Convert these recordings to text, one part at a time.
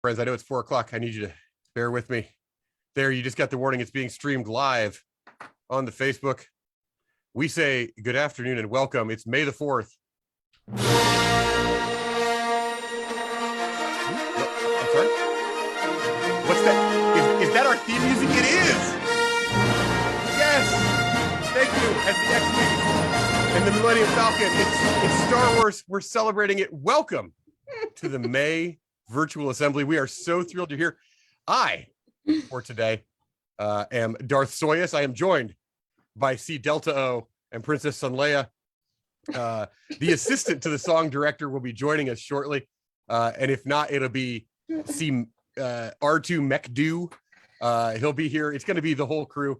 Friends, I know it's 4 o'clock. I need you to bear with me. There, you just got the warning. It's being streamed live on the Facebook. We say good afternoon and welcome. It's May the 4th. I'm sorry? What's that? Is that our theme music? It is! Yes! Thank you. As the X-Wing and the Millennium Falcon, it's Star Wars. We're celebrating it. Welcome to the May Virtual Assembly. We are so thrilled you're here. I, for today, am Darth Soyuz. I am joined by C Delta O and Princess Sunleia. The assistant to the song director will be joining us shortly. And if not, it'll be C R2 Mechdu. He'll be here. It's going to be the whole crew.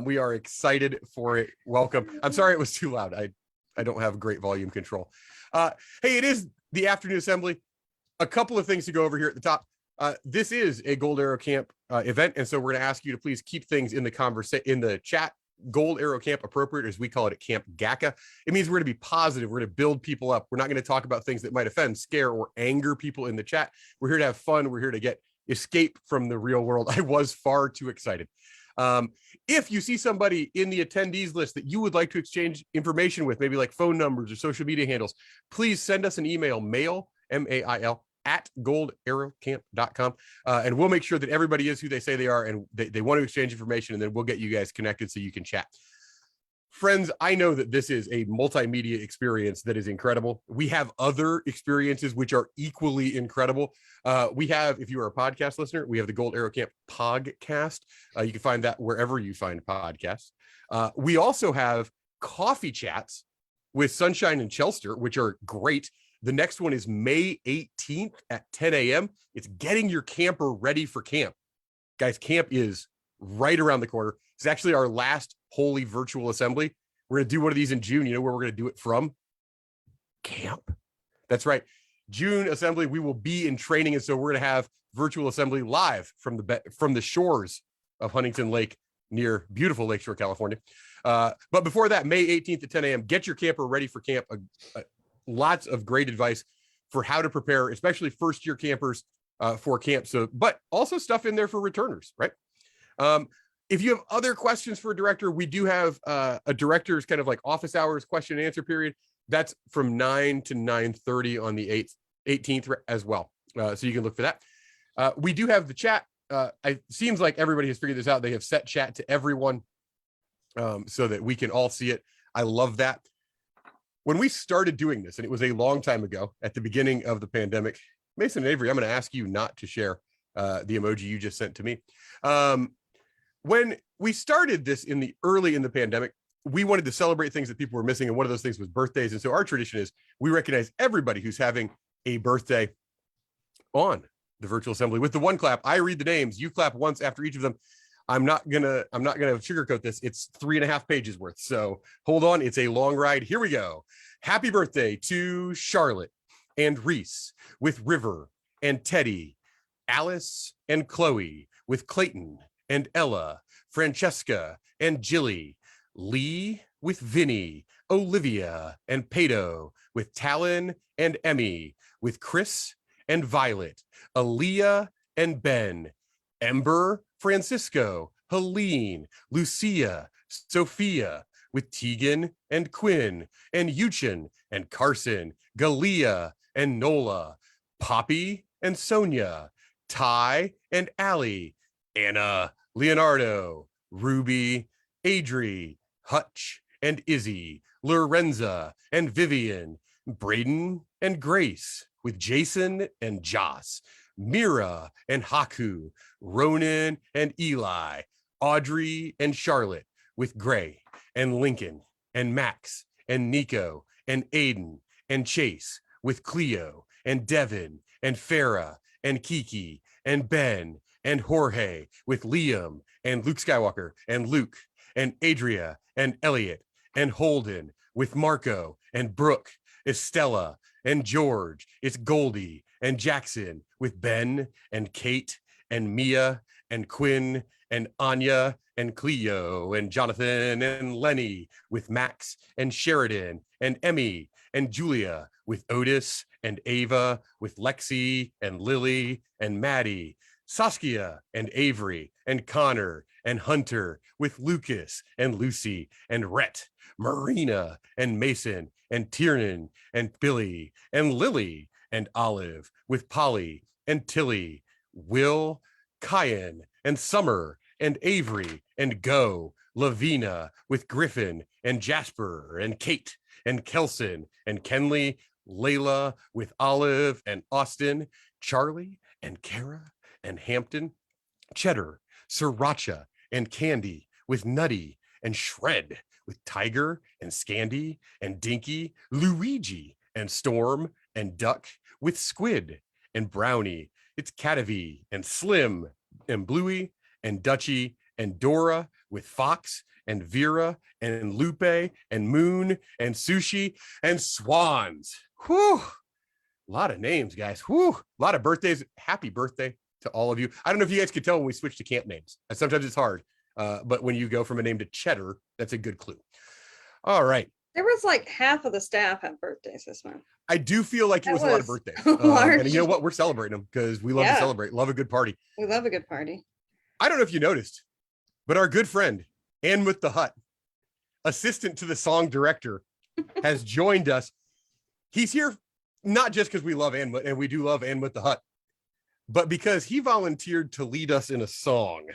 We are excited for it. Welcome. I'm sorry it was too loud. I don't have great volume control. Hey, it is the afternoon assembly. A couple of things to go over here at the top. This is a Gold Arrow Camp event, and so we're going to ask you to please keep things in the chat. Gold Arrow Camp appropriate, as we call it at Camp GACA. It means we're going to be positive. We're going to build people up. We're not going to talk about things that might offend, scare, or anger people in the chat. We're here to have fun. We're here to get escape from the real world. I was far too excited. If you see somebody in the attendees list that you would like to exchange information with, maybe like phone numbers or social media handles, please send us an email, mail, M-A-I-L, at goldarrowcamp.com. And we'll make sure that everybody is who they say they are, and they want to exchange information, and then we'll get you guys connected so you can chat. Friends, I know that this is a multimedia experience that is incredible. We have other experiences which are equally incredible. We have, if you are a podcast listener, we have the Gold Arrow Camp podcast. You can find that wherever you find podcasts. We also have coffee chats with Sunshine and Chelster, which are great. The next one is May 18th at 10 a.m. It's getting your camper ready for camp. Guys, camp is right around the corner. It's actually our last holy virtual assembly. We're going to do one of these in June. You know where we're going to do it from? Camp. That's right. June assembly, we will be in training, and so we're going to have virtual assembly live from the shores of Huntington Lake near beautiful Lakeshore, California. But before that, May 18th at 10 a.m., get your camper ready for camp. Lots of great advice for how to prepare, especially first-year campers for camp. So, but also stuff in there for returners, right? If you have other questions for a director, we do have a director's kind of like office hours question and answer period. That's from 9 to 9:30 on the 18th as well. So you can look for that. We do have the chat. It seems like everybody has figured this out. They have set chat to everyone so that we can all see it. I love that. When we started doing this, and it was a long time ago at the beginning of the pandemic, Mason and Avery, I'm going to ask you not to share the emoji you just sent to me. When we started this in the pandemic, we wanted to celebrate things that people were missing, and one of those things was birthdays. And so our tradition is we recognize everybody who's having a birthday on the virtual assembly with the one clap. I read the names, you clap once after each of them. I'm not gonna sugarcoat this. It's 3.5 pages worth. So hold on, it's a long ride. Here we go. Happy birthday to Charlotte and Reese with River and Teddy, Alice and Chloe with Clayton and Ella, Francesca and Jilly, Lee with Vinny, Olivia and Pato with Talon and Emmy, with Chris and Violet, Aaliyah and Ben, Ember, Francisco, Helene, Lucia, Sophia, with Tegan and Quinn, and Yuchin and Carson, Galia and Nola, Poppy and Sonia, Ty and Allie, Anna, Leonardo, Ruby, Adri, Hutch and Izzy, Lorenza and Vivian, Braden and Grace, with Jason and Joss, Mira and Haku, Ronan and Eli, Audrey and Charlotte, with Gray and Lincoln and Max and Nico and Aiden and Chase, with Cleo and Devin and Farah and Kiki and Ben and Jorge, with Liam and Luke Skywalker and Luke and Adria and Elliot and Holden, with Marco and Brooke, Estella and George. It's Goldie and Jackson, with Ben and Kate and Mia and Quinn and Anya and Cleo and Jonathan and Lenny, with Max and Sheridan and Emmy and Julia with Otis and Ava with Lexi and Lily and Maddie, Saskia and Avery and Connor and Hunter with Lucas and Lucy and Rhett, Marina and Mason and Tiernan and Billy and Lily and Olive with Polly and Tilly, Will, Kyan and Summer and Avery and Go, Lavina with Griffin and Jasper and Kate and Kelson and Kenley, Layla with Olive and Austin, Charlie and Kara and Hampton, Cheddar, Sriracha and Candy with Nutty and Shred with Tiger and Scandy and Dinky, Luigi and Storm and Duck with Squid and Brownie. It's Catavi and Slim and Bluey and Dutchy and Dora with Fox and Vera and Lupe and Moon and Sushi and Swans. Whew. A lot of names, guys. Whew. A lot of birthdays. Happy birthday to all of you. I don't know if you guys could tell when we switched to camp names. Sometimes it's hard, but when you go from a name to Cheddar, that's a good clue. All right. There was like half of the staff had birthdays this month. I do feel like it was a lot of birthdays. And you know what? We're celebrating them because we love to celebrate. Love a good party. We love a good party. I don't know if you noticed, but our good friend, Ann with the Hut, assistant to the song director, has joined us. He's here not just because we love Ann, and we do love Ann with the Hut, but because he volunteered to lead us in a song.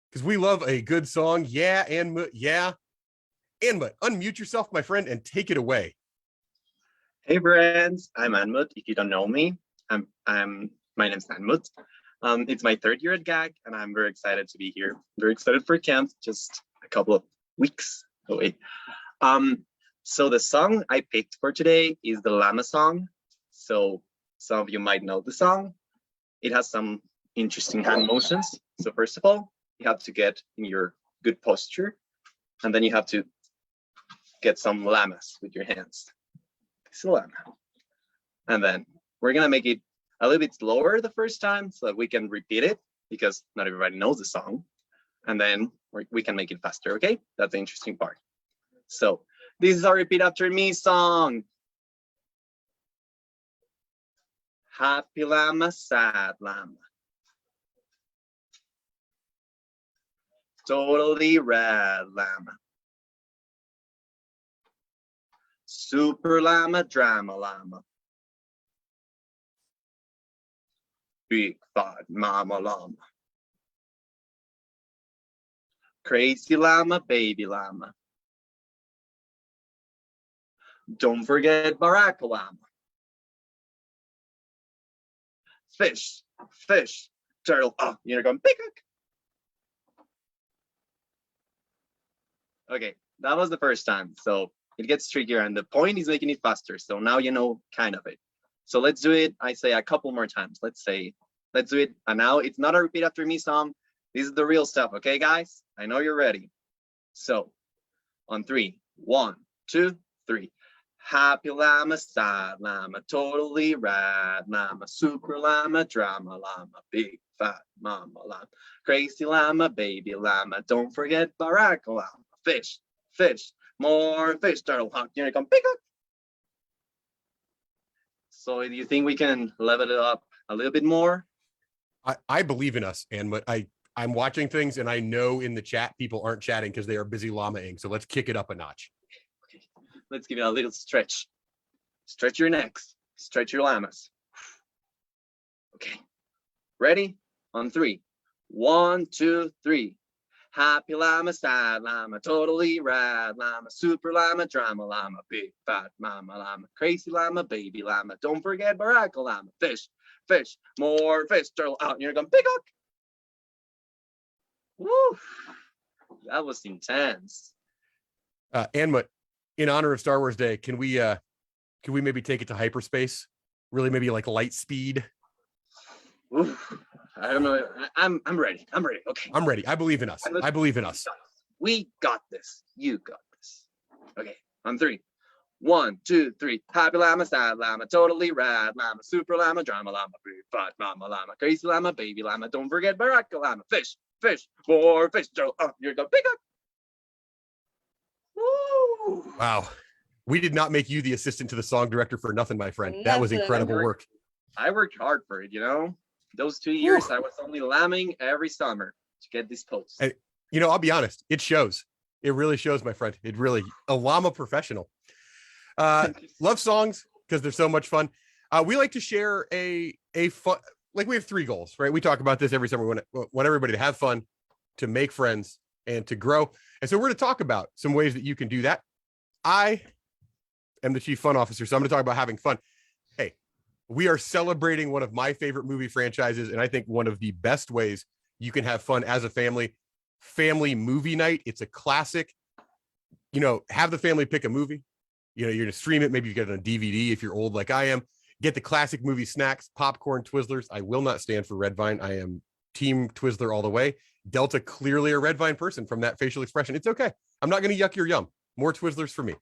Because we love a good song. Yeah, Ann, yeah. Anmut, unmute yourself, my friend, and take it away. Hey, friends. I'm Anmut. If you don't know me, my name's Anmut. It's my third year at GAG, and I'm very excited to be here. Very excited for camp, just a couple of weeks away. So the song I picked for today is the Llama song. So some of you might know the song. It has some interesting hand motions. So first of all, you have to get in your good posture, and then you have to get some llamas with your hands. It's a llama. And then we're gonna make it a little bit slower the first time so that we can repeat it because not everybody knows the song. And then we can make it faster, okay? That's the interesting part. So this is our repeat after me song. Happy llama, sad llama. Totally rad llama. Super llama, drama llama. Big fat mama llama. Crazy llama, baby llama. Don't forget Barack llama. Fish, fish, turtle. Oh, you're going pick. Okay, that was the first time. So it gets trickier and the point is making it faster. So now you know kind of it. So let's do it. I say a couple more times. Let's do it. And now it's not a repeat after me song. This is the real stuff. Okay, guys? I know you're ready. So on 3, 1, 2, 3. Happy llama, sad llama, totally rad llama, super llama, drama llama, big fat mama llama, crazy llama, baby llama, don't forget Barack llama, fish, fish, more fish, turtle, hawk, unicorn, peacock. So do you think we can level it up a little bit more? I believe in us, and but I'm watching things and I know in the chat people aren't chatting because they are busy llama-ing. So let's kick it up a notch. Okay. Let's give it a little stretch. Stretch your necks, stretch your llamas. Okay, ready? On 3, 1, 2, 3. Happy llama, sad llama, totally rad llama, super llama, drama llama, big fat mama llama, crazy llama, baby llama, don't forget Barack llama, fish, fish, more fish, turtle out, you're gonna pick up. Woo, that was intense. Anmut, in honor of Star Wars Day, can we maybe take it to hyperspace? Really, maybe like light speed? Ooh, I don't know. I'm ready. I'm ready. Okay. I'm ready. I believe in us. I believe in us. We got this. You got this. Okay. On 3. 1, 2, 3. Happy llama, sad llama, totally rad llama, super llama, drama llama, big fat mama llama, crazy llama, baby llama, don't forget Barack llama, fish, fish, more fish, turtle, you're gonna pick up. Woo! Wow. We did not make you the assistant to the song director for nothing, my friend. That was Nothing. incredible work. I worked hard for it, Those 2 years, I was only lambing every summer to get this post. Hey, I'll be honest. It shows. It really shows, my friend. It really, a llama professional. Love songs because they're so much fun. We like to share a fun, like we have 3 goals, right? We talk about this every summer. We want everybody to have fun, to make friends, and to grow. And so we're going to talk about some ways that you can do that. I am the chief fun officer, so I'm going to talk about having fun. Hey, we are celebrating one of my favorite movie franchises, and I think one of the best ways you can have fun as a family movie night. It's a classic. Have the family pick a movie. You're going to stream it. Maybe you get it on DVD if you're old like I am. Get the classic movie snacks, popcorn, Twizzlers. I will not stand for Red Vine. I am team Twizzler all the way. Delta, clearly a Red Vine person from that facial expression. It's okay. I'm not going to yuck your yum. More Twizzlers for me.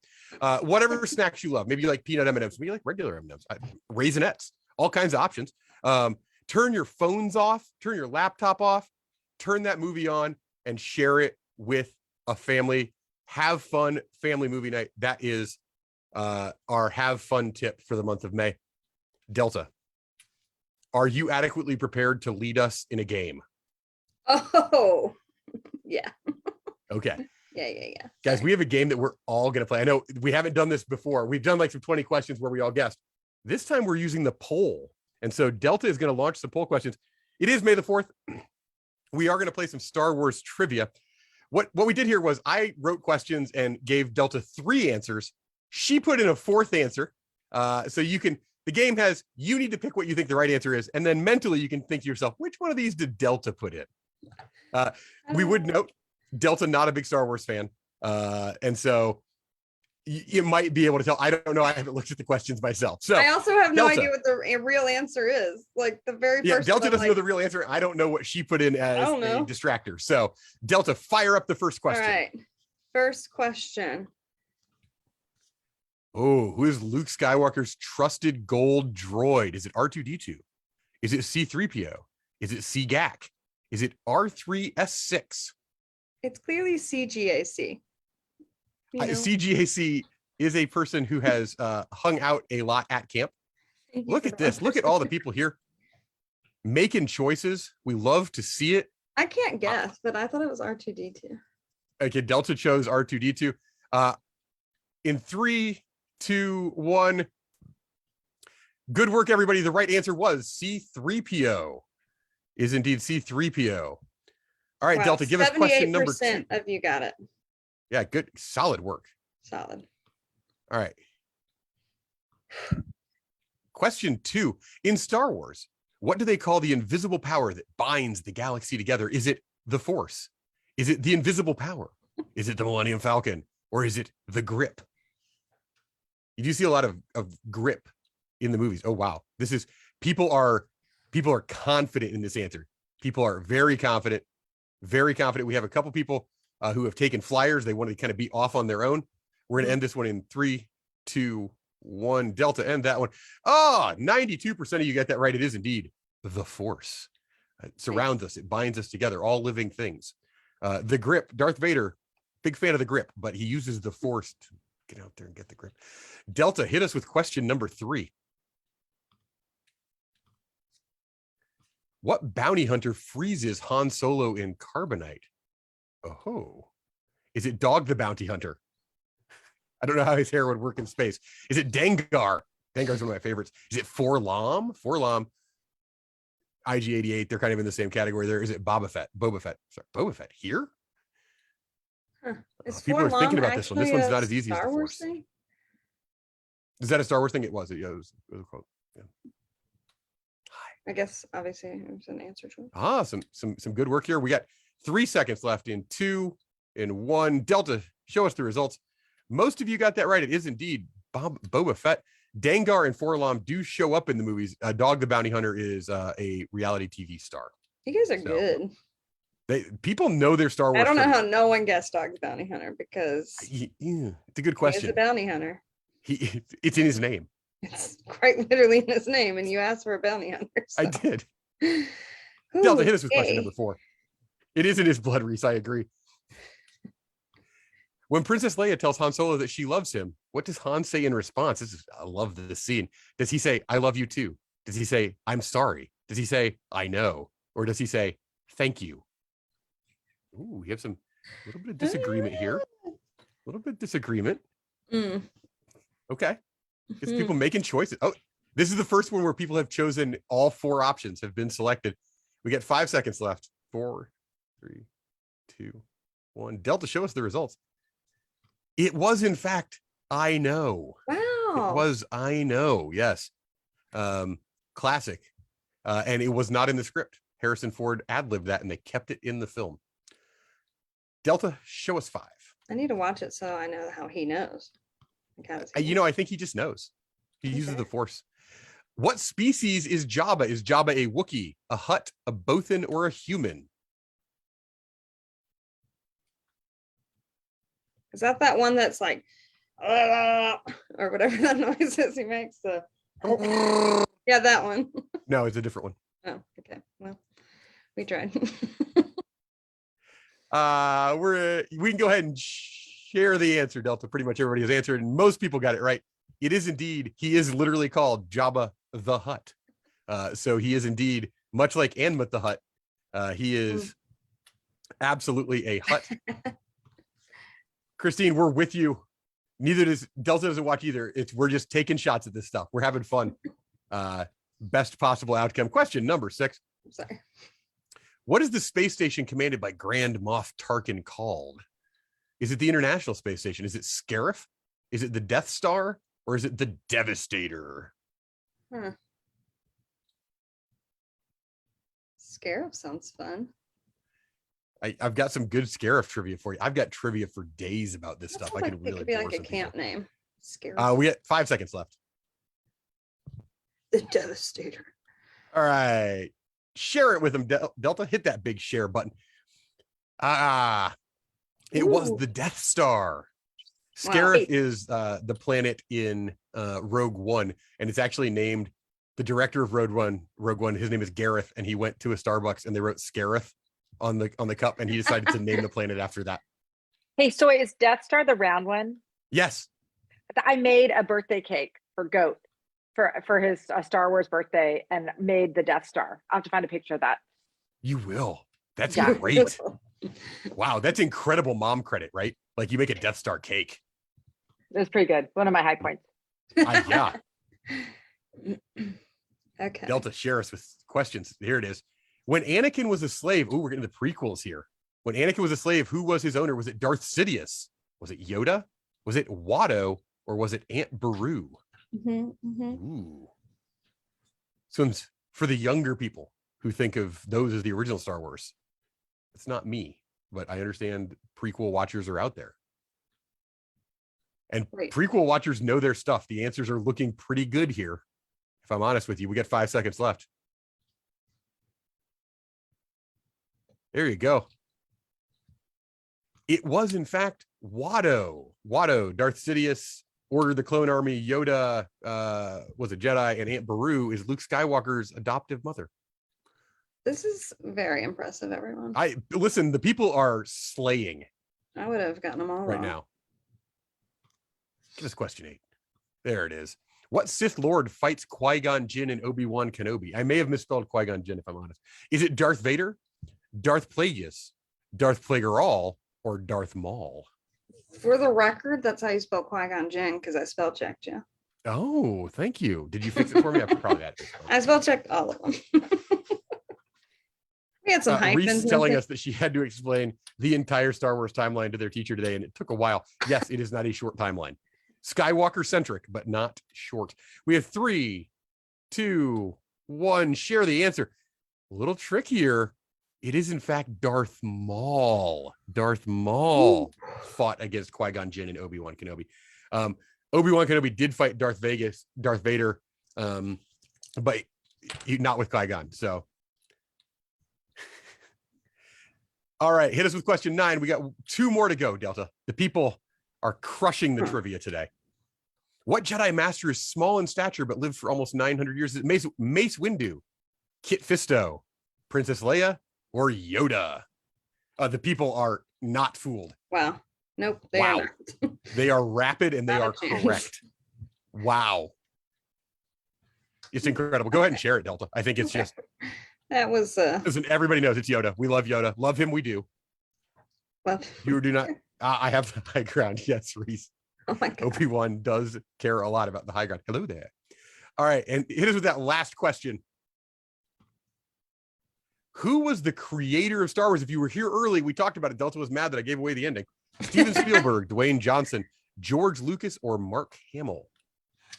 Whatever snacks you love. Maybe you like peanut M&Ms. Maybe you like regular M&Ms. Raisinets. All kinds of options. Turn your phones off. Turn your laptop off. Turn that movie on and share it with a family. Have fun family movie night. That is our have fun tip for the month of May. Delta, are you adequately prepared to lead us in a game? Oh, yeah. Okay. Yeah. Guys, we have a game that we're all going to play. I know we haven't done this before. We've done like some 20 questions where we all guessed. This time we're using the poll. And so Delta is going to launch some poll questions. It is May the 4th. We are going to play some Star Wars trivia. What we did here was I wrote questions and gave Delta 3 answers. She put in a 4th answer. So the game has, you need to pick what you think the right answer is. And then mentally you can think to yourself, which one of these did Delta put in? We would note Delta, not a big Star Wars fan. And so you might be able to tell. I don't know. I haven't looked at the questions myself. So I also have no Delta. idea what the real answer is. Like the very first. Yeah, Delta one, doesn't know the real answer. I don't know what she put in as a distractor. So Delta, fire up the first question. All right. First question. Oh, who is Luke Skywalker's trusted gold droid? Is it R2-D2? Is it C-3PO? Is it CGAC? Is it R3S6? It's clearly CGAC. CGAC is a person who has hung out a lot at camp. Look at this. Look at all the people here making choices. We love to see it. I can't guess, but I thought it was R2-D2. Okay, Delta chose R2-D2. In 3, 2, 1. Good work, everybody. The right answer was C-3PO. Is indeed C-3PO. All right, wow, Delta, give us question number 2. 78% of you got it. Yeah, good. Solid work. Solid. All right. Question 2. In Star Wars, what do they call the invisible power that binds the galaxy together? Is it the Force? Is it the invisible power? Is it the Millennium Falcon? Or is it the grip? You do see a lot of grip in the movies. Oh, wow. This is, people are confident in this answer. People are very confident. Very confident. We have a couple people who have taken flyers. They want to kind of be off on their own. We're going to end this one in 3, 2, 1. Delta, end that one. 92% of you got that right. It is indeed the Force. It surrounds us. It binds us together, all living things. The grip, Darth Vader, big fan of the grip, but he uses the Force to get out there and get the grip. Delta, hit us with question number 3. What bounty hunter freezes Han Solo in carbonite? Oh, is it Dog the Bounty Hunter? I don't know how his hair would work in space. Is it Dengar? Dengar's one of my favorites. Is it Forlom? Forlom, IG-88. They're kind of in the same category there. Is it Boba Fett? Boba Fett. Sorry, Boba Fett here? People are thinking about this one. This one's not as easy as the Force. Thing? Is that a Star Wars thing? It was. Yeah, it was a quote. Yeah. I guess obviously it was an answer to it. Some good work here. We got 3 seconds left in 2 and 1. Delta, show us the results. Most of you got that right. It is indeed Boba Fett. Dengar and Forlom do show up in the movies. Dog the Bounty Hunter is a reality TV star. You guys are good. People know their Star Wars. I don't know how no one guessed Dog the Bounty Hunter because it's a good question. He's a bounty hunter. It's in his name. It's quite literally in his name, and you asked for a bounty hunter. So. I did. Delta, hit us with question number 4. It is in his blood, Reese. I agree. When Princess Leia tells Han Solo that she loves him, what does Han say in response? I love this scene. Does he say, I love you too? Does he say, I'm sorry? Does he say, I know? Or does he say, thank you? Ooh, we have a little bit of disagreement here. A little bit of disagreement. Okay. It's people making choices. Oh, this is the first one where people have chosen all 4 options have been selected. We get 5 seconds left. 4, 3, 2, 1. Delta, show us the results. It was, in fact, I know. Wow. It was I know. Yes. Classic. And it was not in the script. Harrison Ford ad-libbed that and they kept it in the film. Delta, show us 5. I need to watch it so I know how he knows. I think he just knows. He uses the Force. What species is Jabba? Is Jabba a Wookiee, a Hutt, a Bothan, or a human? Is that one that's like, or whatever that noise is he makes? Yeah, that one. No, it's a different one. Oh, okay. Well, we tried. We can go ahead and share the answer, Delta. Pretty much everybody has answered, and most people got it right. It is indeed, he is literally called Jabba the Hutt. So he is indeed, much like Anmut the Hutt, he is absolutely a Hutt. Christine, we're with you. Neither does Delta doesn't watch either. We're just taking shots at this stuff. We're having fun. Best possible outcome. Question number 6. I'm sorry. What is the space station commanded by Grand Moff Tarkin called? Is it the International Space Station? Is it Scarif? Is it the Death Star? Or is it the Devastator? Scarif sounds fun. I've got some good Scarif trivia for you. I've got trivia for days about this stuff. I could really be like a camp name. Scarif. We got 5 seconds left. The Devastator. All right. Share it with them, Delta. Hit that big share button. It was the Death Star. Scarif is the planet in Rogue One, and it's actually named the director of Rogue One. His name is Gareth, and he went to a Starbucks and they wrote Scarif on the cup, and he decided to name the planet after that. Hey, so is Death Star the round one? Yes. I made a birthday cake for Goat for his Star Wars birthday and made the Death Star. I'll have to find a picture of that. You will. That's great. Wow, that's incredible mom credit, right? Like you make a Death Star cake. It was pretty good. One of my high points. Yeah. Okay. Delta, share us with questions. Here it is. When Anakin was a slave, we're getting the prequels here. When Anakin was a slave, who was his owner? Was it Darth Sidious? Was it Yoda? Was it Watto? Or was it Aunt Beru? Ooh. So for the younger people who think of those as the original Star Wars, it's not me, but I understand prequel watchers are out there. And prequel watchers know their stuff. The answers are looking pretty good here. If I'm honest with you, we got 5 seconds left. There you go. It was, in fact, Watto. Watto, Darth Sidious ordered the clone army. Yoda was a Jedi, and Aunt Beru is Luke Skywalker's adoptive mother. This is very impressive, everyone. Listen, the people are slaying. I would have gotten them all right now. Give us question 8. There it is. What Sith Lord fights Qui-Gon Jinn and Obi-Wan Kenobi? I may have misspelled Qui-Gon Jinn, if I'm honest. Is it Darth Vader, Darth Plagueis, Darth Plagueis, or Darth Maul? For the record, that's how you spell Qui-Gon Jinn, because I spell checked you. Oh, thank you. Did you fix it for me? I probably had it. I spell checked all of them. We had some hyphens. Reese telling us that she had to explain the entire Star Wars timeline to their teacher today, and it took a while. Yes, it is not a short timeline. Skywalker centric, but not short. We have 3, 2, 1. Share the answer. A little trickier. It is, in fact, Darth Maul. Darth Maul fought against Qui-Gon Jinn and Obi-Wan Kenobi. Obi-Wan Kenobi did fight Darth Vader, but not with Qui-Gon. So, all right, hit us with question 9. We got 2 more to go, Delta. The people are crushing the trivia today. What Jedi Master is small in stature but lived for almost 900 years? Is it Mace Windu, Kit Fisto, Princess Leia, or Yoda? The people are not fooled. Wow. Nope, they Wow. are not. They are rapid and they Not a are chance. correct. Wow. It's incredible. Go ahead and share it, Delta. I think it's just, That was listen, everybody knows it's Yoda. We love Yoda. Love him, we do. well, You do not. I have the high ground. Yes, Reese. oh my god. Obi-Wan does care a lot about the high ground. Hello there. All right. And hit us with that last question. Who was the creator of Star Wars? If you were here early, we talked about it. Delta was mad that I gave away the ending. Steven Spielberg, Dwayne Johnson, George Lucas, or Mark Hamill?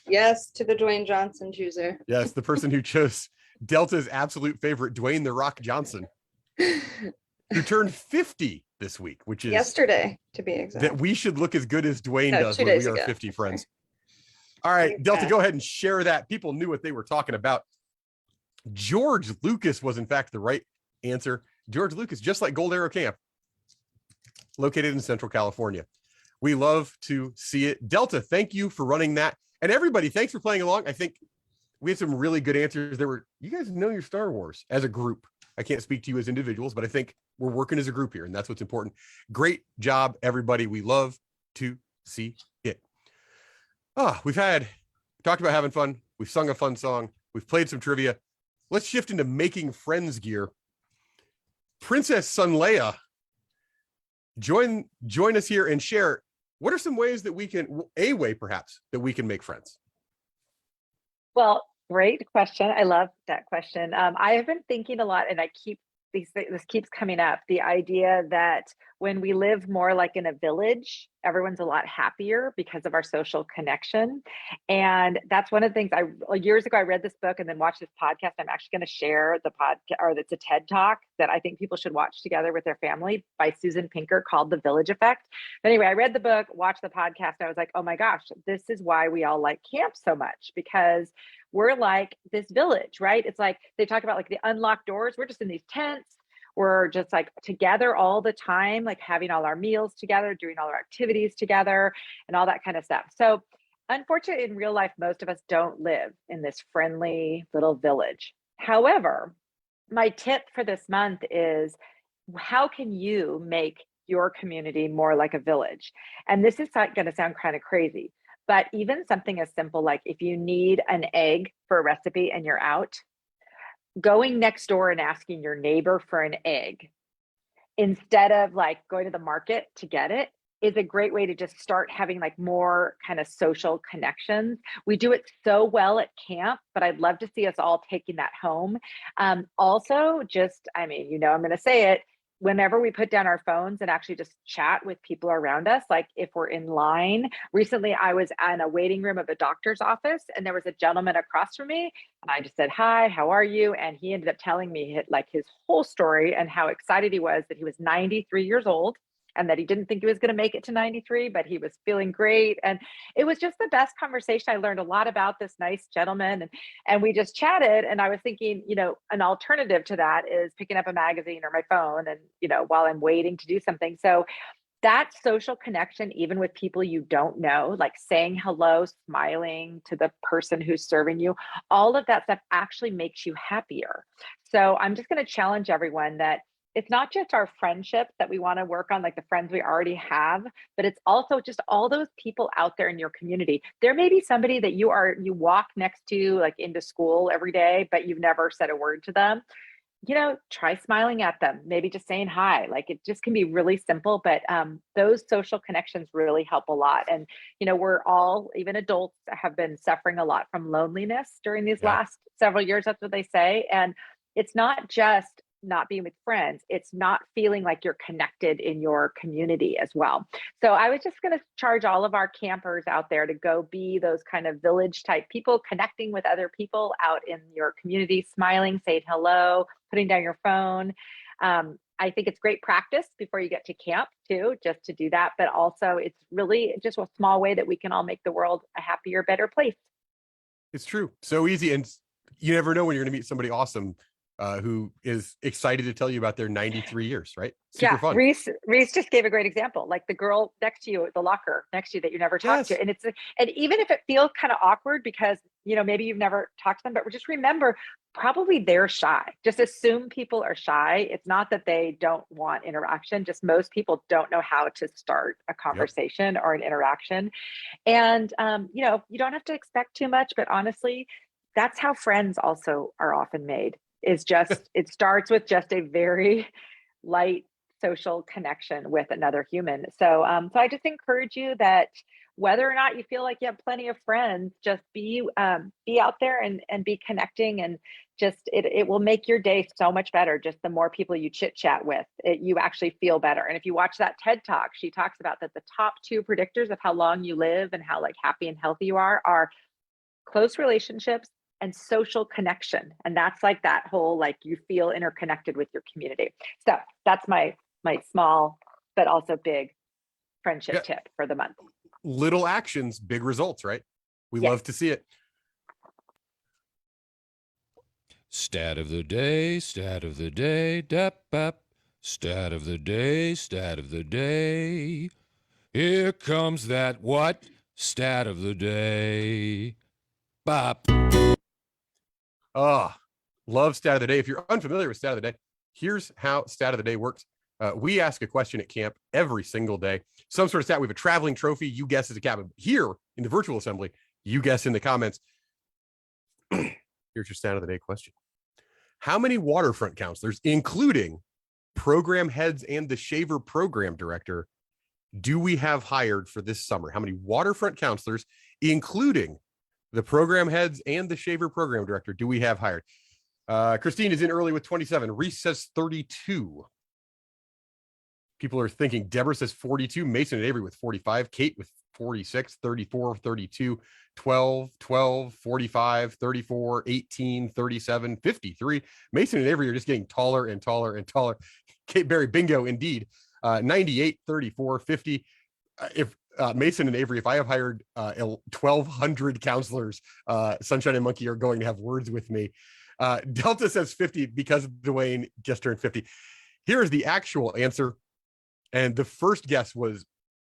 Yes, to the Dwayne Johnson chooser. Yes, the person who chose Delta's absolute favorite, Dwayne The Rock Johnson, who turned 50 this week, which is Yesterday, to be exact. that we should look as good as Dwayne No, does 2 when we days are ago. 50 friends. All right, Delta, Okay. go ahead and share that. People knew what they were talking about. George Lucas was, in fact, the right answer. George Lucas, just like Gold Arrow Camp, located in Central California. We love to see it. Delta, thank you for running that. And everybody, thanks for playing along. I think we had some really good answers. You guys know your Star Wars as a group. I can't speak to you as individuals, but I think we're working as a group here, and that's what's important. Great job, everybody. We love to see it. We've talked about having fun. We've sung a fun song. We've played some trivia. Let's shift into making friends gear. Princess Sunleia, join us here and share what are some ways that we can, a way perhaps, that we can make friends. Well, great question. I love that question. I have been thinking a lot, and this keeps coming up, the idea that when we live more like in a village, everyone's a lot happier because of our social connection. And that's one of the things years ago, I read this book and then watched this podcast. I'm actually going to share the podcast, or it's a TED Talk that I think people should watch together with their family, by Susan Pinker, called The Village Effect. But anyway, I read the book, watched the podcast. And I was like, oh my gosh, this is why we all like camp so much, because we're like this village, right? It's like they talk about like the unlocked doors. We're just in these tents. We're just like together all the time, like having all our meals together, doing all our activities together, and all that kind of stuff. So unfortunately, in real life, most of us don't live in this friendly little village. However, my tip for this month is, how can you make your community more like a village? And this is going to sound kind of crazy, but even something as simple like, if you need an egg for a recipe and you're out, going next door and asking your neighbor for an egg instead of like going to the market to get it is a great way to just start having like more kind of social connections. We do it so well at camp, but I'd love to see us all taking that home. Also, just, I'm going to say it, whenever we put down our phones and actually just chat with people around us, like if we're in line. Recently, I was in a waiting room of a doctor's office, and there was a gentleman across from me, and I just said, hi, how are you? And he ended up telling me his whole story and how excited he was that he was 93 years old, and that he didn't think he was going to make it to 93, but he was feeling great. And it was just the best conversation. I learned a lot about this nice gentleman, and we just chatted. And I was thinking, an alternative to that is picking up a magazine or my phone and, while I'm waiting to do something. So that social connection, even with people you don't know, like saying hello, smiling to the person who's serving you, all of that stuff actually makes you happier. So I'm just going to challenge everyone that it's not just our friendships that we want to work on, like the friends we already have, but it's also just all those people out there in your community. There may be somebody that you walk next to, like into school every day, but you've never said a word to them. Try smiling at them, maybe just saying hi. Like, it just can be really simple, but those social connections really help a lot. And, we're all, even adults, have been suffering a lot from loneliness during these last several years. That's what they say. And it's not just not being with friends, it's not feeling like you're connected in your community as well. So I was just going to charge all of our campers out there to go be those kind of village type people, connecting with other people out in your community, smiling, saying hello, putting down your phone. I think it's great practice before you get to camp too, just to do that. But also it's really just a small way that we can all make the world a happier, better place. It's true. So easy. And you never know when you're going to meet somebody awesome who is excited to tell you about their 93 years, right? Super fun. Reese just gave a great example, like the girl next to you at the locker next to you that you never talked to. And even if it feels kind of awkward because, maybe you've never talked to them, but just remember, probably they're shy. Just assume people are shy. It's not that they don't want interaction, just most people don't know how to start a conversation or an interaction. And, you know, you don't have to expect too much, but honestly, that's how friends also are often made, is just, it starts with just a very light social connection with another human. So, so I just encourage you that whether or not you feel like you have plenty of friends, just be out there and be connecting, and just it will make your day so much better. Just the more people you chit chat with, you actually feel better. And if you watch that TED Talk, she talks about that the top 2 predictors of how long you live and how like happy and healthy you are close relationships and social connection. And that's like that whole, like, you feel interconnected with your community. So that's my small but also big friendship tip for the month. Little actions, big results, right? We Yes. love to see it. Stat of the day, stat of the day, dap bap. Stat of the day, stat of the day. Here comes that what? Stat of the day. Bop. Love stat of the day. If you're unfamiliar with stat of the day, here's how stat of the day works. We ask a question at camp every single day. Some sort of stat. We have a traveling trophy. You guess as a captain. Here in the virtual assembly, you guess in the comments. Here's your stat of the day question. How many waterfront counselors, including program heads and the Shaver program director, do we have hired for this summer? How many waterfront counselors, including the program heads and the Shaver program director, do we have hired? Christine is in early with 27. Reese says 32. People are thinking. Deborah says 42. Mason and Avery with 45. Kate with 46, 34, 32, 12, 12, 45, 34, 18, 37, 53. Mason and Avery are just getting taller and taller and taller. Kate Berry, bingo, indeed. 98, 34, 50. If Mason and Avery, if I have hired 1,200 counselors, Sunshine and Monkey are going to have words with me. Delta says 50 because Dwayne just turned 50. Here is the actual answer. And the first guess was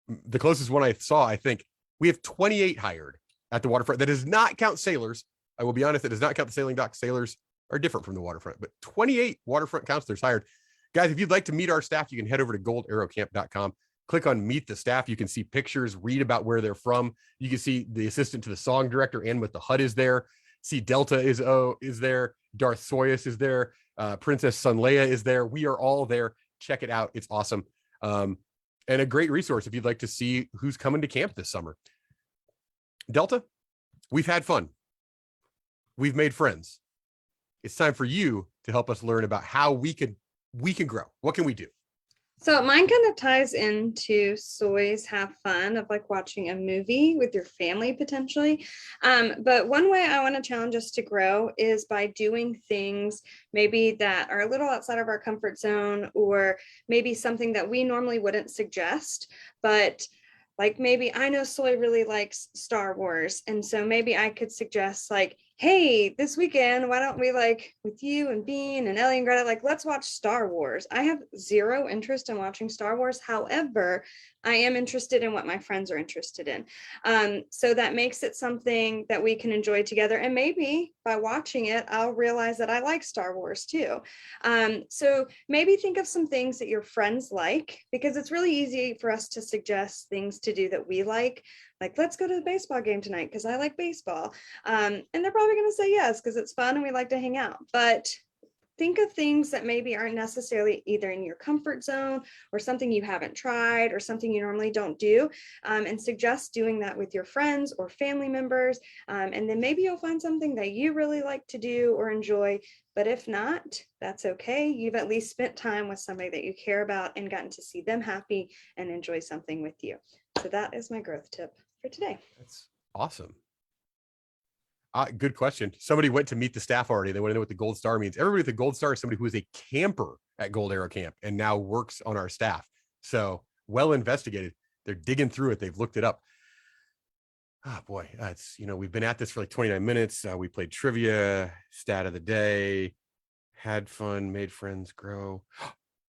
the closest one I saw. I think we have 28 hired at the waterfront. That does not count sailors. I will be honest, it does not count the sailing dock. Sailors are different from the waterfront, but 28 waterfront counselors hired. Guys, if you'd like to meet our staff, you can head over to goldarrowcamp.com. Click on meet the staff. You can see pictures, read about where they're from. You can see the assistant to the song director and with the HUD is there. See Delta is there. Darth Soyuz is there. Princess Sunleia is there. We are all there. Check it out. It's awesome. And a great resource if you'd like to see who's coming to camp this summer. Delta, we've had fun. We've made friends. It's time for you to help us learn about how we can grow. What can we do? So mine kind of ties into Soy's have fun of like watching a movie with your family potentially. But one way I want to challenge us to grow is by doing things maybe that are a little outside of our comfort zone, or maybe something that we normally wouldn't suggest, but like maybe I know Soy really likes Star Wars. And so maybe I could suggest like, hey, this weekend, why don't we like with you and Bean and Ellie and Greta, like, let's watch Star Wars. I have zero interest in watching Star Wars. However, I am interested in what my friends are interested in. So that makes it something that we can enjoy together. And maybe by watching it, I'll realize that I like Star Wars too. So maybe think of some things that your friends like, because it's really easy for us to suggest things to do that we like let's go to the baseball game tonight because I like baseball. And they're probably going to say yes because it's fun and we like to hang out. But think of things that maybe aren't necessarily either in your comfort zone or something you haven't tried or something you normally don't do, and suggest doing that with your friends or family members. And then maybe you'll find something that you really like to do or enjoy. But if not, that's okay. You've at least spent time with somebody that you care about and gotten to see them happy and enjoy something with you. So that is my growth tip for today. That's awesome. Good question. Somebody went to meet the staff already. They want to know what the Gold Star means. Everybody with the Gold Star is somebody who is a camper at Gold Arrow Camp and now works on our staff. So well investigated. They're digging through it. They've looked it up. Oh boy, it's, we've been at this for like 29 minutes. We played trivia, stat of the day, had fun, made friends grow.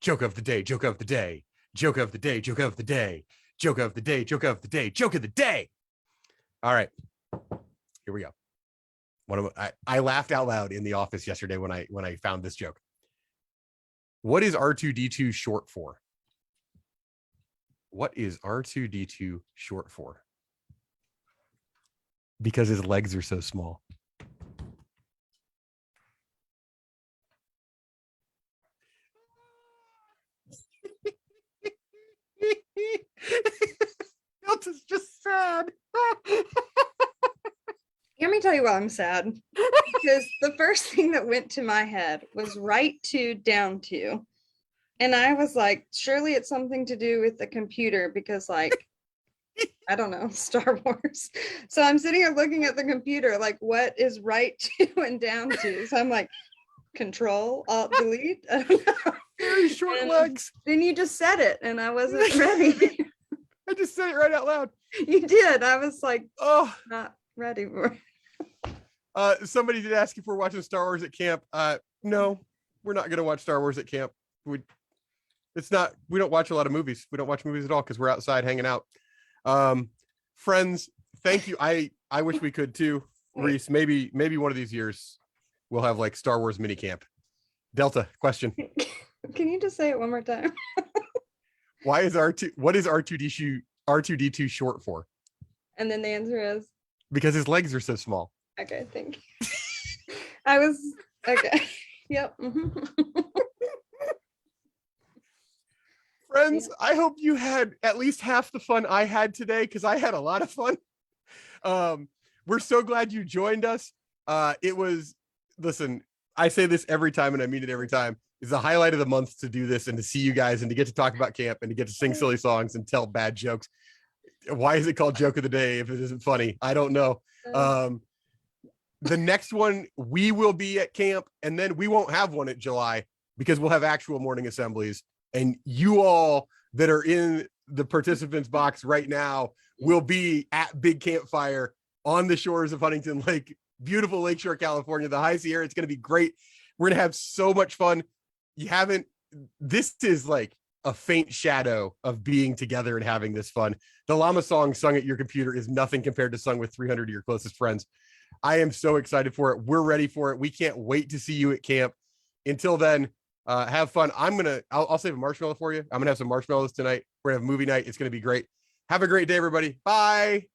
Joke of the day, joke of the day, joke of the day, joke of the day, joke of the day, joke of the day, joke of the day. All right, here we go. I laughed out loud in the office yesterday when I found this joke. What is R2D2 short for? What is R2D2 short for? Because his legs are so small. Delta's just sad. Let me tell you why I'm sad. Because the first thing that went to my head was right to down to. And I was like, surely it's something to do with the computer because, like, I don't know, Star Wars. So I'm sitting here looking at the computer, like, what is right to and down to? So I'm like, Control, Alt, Delete. I don't know. Very short And legs. then you just said it, and I wasn't ready. I just said it right out loud. You did. I was like, Oh, not ready for somebody did ask if we're watching Star Wars at camp. No, we're not going to watch Star Wars at camp. We don't watch a lot of movies. We don't watch movies at all because we're outside hanging out. Friends, thank you. I wish we could too. Reese, maybe one of these years we'll have like Star Wars mini camp. Delta, question. Can you just say it one more time? What is R2D2 short for? And then the answer is, Because his legs are so small. okay, thank you. I was, okay. Yep. Mhm. Friends, I hope you had at least half the fun I had today because I had a lot of fun. We're so glad you joined us. Listen, I say this every time and I mean it every time. It's the highlight of the month to do this and to see you guys and to get to talk about camp and to get to sing silly songs and tell bad jokes. Why is it called Joke of the Day if it isn't funny? I don't know. The next one, we will be at camp, and then we won't have one at July because we'll have actual morning assemblies. And you all that are in the participants box right now will be at Big Campfire on the shores of Huntington Lake, beautiful Lakeshore, California, the High Sierra. It's going to be great. We're going to have so much fun. This is like a faint shadow of being together and having this fun. The llama song sung at your computer is nothing compared to sung with 300 of your closest friends. I am so excited for it. We're ready for it. We can't wait to see you at camp. Until then, have fun. I'll save a marshmallow for you. I'm gonna have some marshmallows tonight. We're gonna have movie night. It's gonna be great. Have a great day, everybody. Bye.